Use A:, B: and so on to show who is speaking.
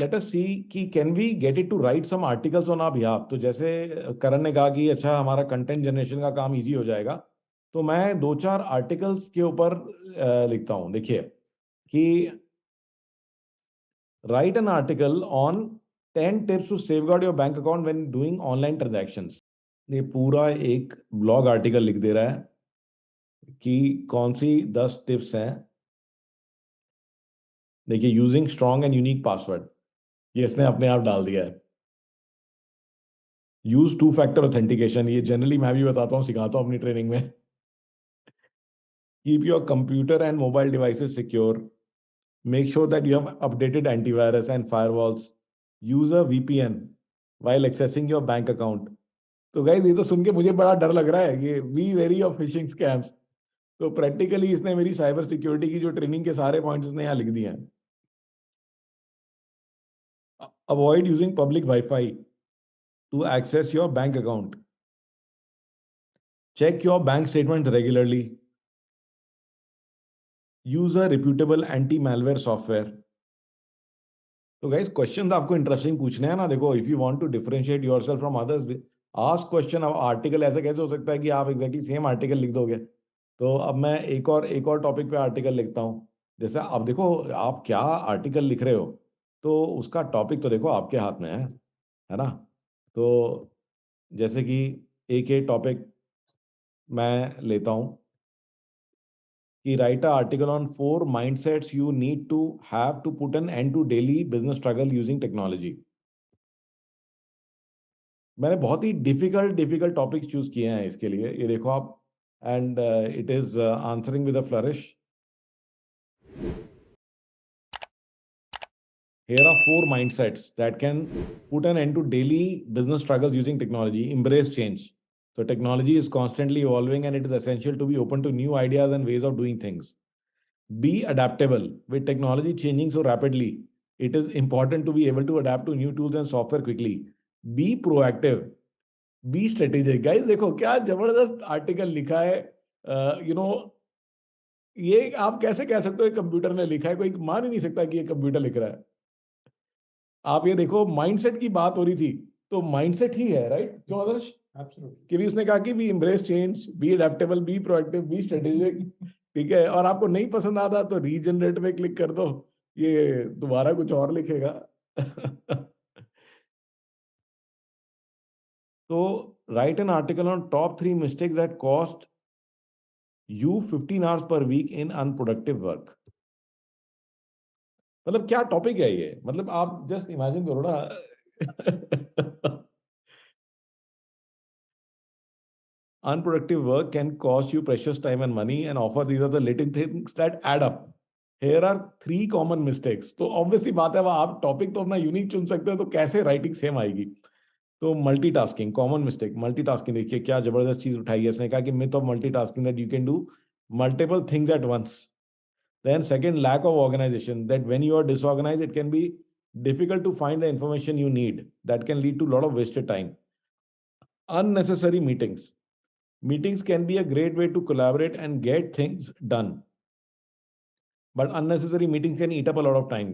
A: Late us see कि can we get it to write some articles on our behalf. तो जैसे करण ने कहा कि अच्छा हमारा कंटेंट जनरेशन का काम इजी हो जाएगा, तो मैं दो चार आर्टिकल्स के ऊपर लिखता हूं। देखिए कि write an article on 10 tips to safeguard your bank account when doing online transactions. ये पूरा एक ब्लॉग आर्टिकल लिख दे रहा है कि कौन सी 10 टिप्स हैं। देखिए, using strong and unique password, ये इसने अपने आप डाल दिया है। यूज टू फैक्टर ऑथेंटिकेशन, ये जनरली मैं भी बताता हूँ, सिखाता हूँ अपनी ट्रेनिंग में। Keep your computer and mobile devices secure, make sure that you have updated antivirus and firewalls, use a VPN while accessing your bank account. तो गाइस, ये तो सुन के मुझे बड़ा डर लग रहा है कि be very of fishing scams. तो प्रैक्टिकली इसने मेरी साइबर सिक्योरिटी की जो ट्रेनिंग के सारे पॉइंट्स इसने यहाँ लिख दिए हैं। Avoid using public wifi to access your bank account. Check your bank statements regularly. Use a reputable anti-malware software. तो गाइस, क्वेश्चन आपको इंटरेस्टिंग पूछने हैं ना। देखो, if you want to differentiate yourself from others, ask question. अब article ऐसा कैसे हो सकता है कि आप एग्जैक्टली सेम आर्टिकल लिख दोगे? तो अब मैं एक और टॉपिक पे आर्टिकल लिखता हूँ। जैसे अब देखो, आप क्या आर्टिकल लिख रहे हो, तो उसका टॉपिक तो देखो आपके हाथ में है ना। तो जैसे कि एक टॉपिक मैं लेता हूँ कि write an article on 4 mindsets you need to have to put an end to daily business struggle using technology। मैंने बहुत ही डिफिकल्ट डिफिकल्ट टॉपिक्स चूज किए हैं इसके लिए, ये देखो आप। And it is answering with a flourish. Here are 4 mindsets that can put an end to daily business struggles using technology. Embrace change. So technology is constantly evolving and it is essential to be open to new ideas and ways of doing things. Be adaptable. With technology changing so rapidly, it is important to be able to adapt to new tools and software quickly. Be proactive. Be strategic. Guys, देखो क्या जबरदस्त article लिखा है। You know, ये आप कैसे कह सकते हो कंप्यूटर ने लिखा है? कोई मान ही नहीं सकता कि ये कंप्यूटर लिख रहा है। आप ये देखो, माइंडसेट की बात हो रही थी, तो माइंडसेट ही है, राइट? क्यों आदर्श? एब्सोल्युटली। कि भी उसने कहा कि be embrace change, be adaptable, be proactive, be strategic. ठीक है, और आपको नहीं पसंद आता तो रीजनरेट पे क्लिक कर दो, ये दोबारा कुछ और लिखेगा। तो write an article on top 3 mistakes that cost you 15 hours per week in unproductive work. मतलब क्या टॉपिक है ये? मतलब आप जस्ट इमेजिन करो ना। Unproductive work can cost you precious time and money, and offer these are the little things that add up. Here are 3 common mistakes. तो obviously बात है, आप टॉपिक तो अपना यूनिक चुन सकते हो, तो कैसे राइटिंग सेम आएगी? तो मल्टीटास्किंग, कॉमन मिस्टेक मल्टीटास्किंग। देखिए क्या जबरदस्त चीज उठाई है इसने, कहा कि myth of multitasking, that you can do multiple things at once. Then second, lack of organisation, that when you are disorganised it can be difficult to find the information you need, that can lead to a lot of wasted time. Unnecessary meetings. Meetings can be a great way to collaborate and get things done, but unnecessary meetings can eat up a lot of time.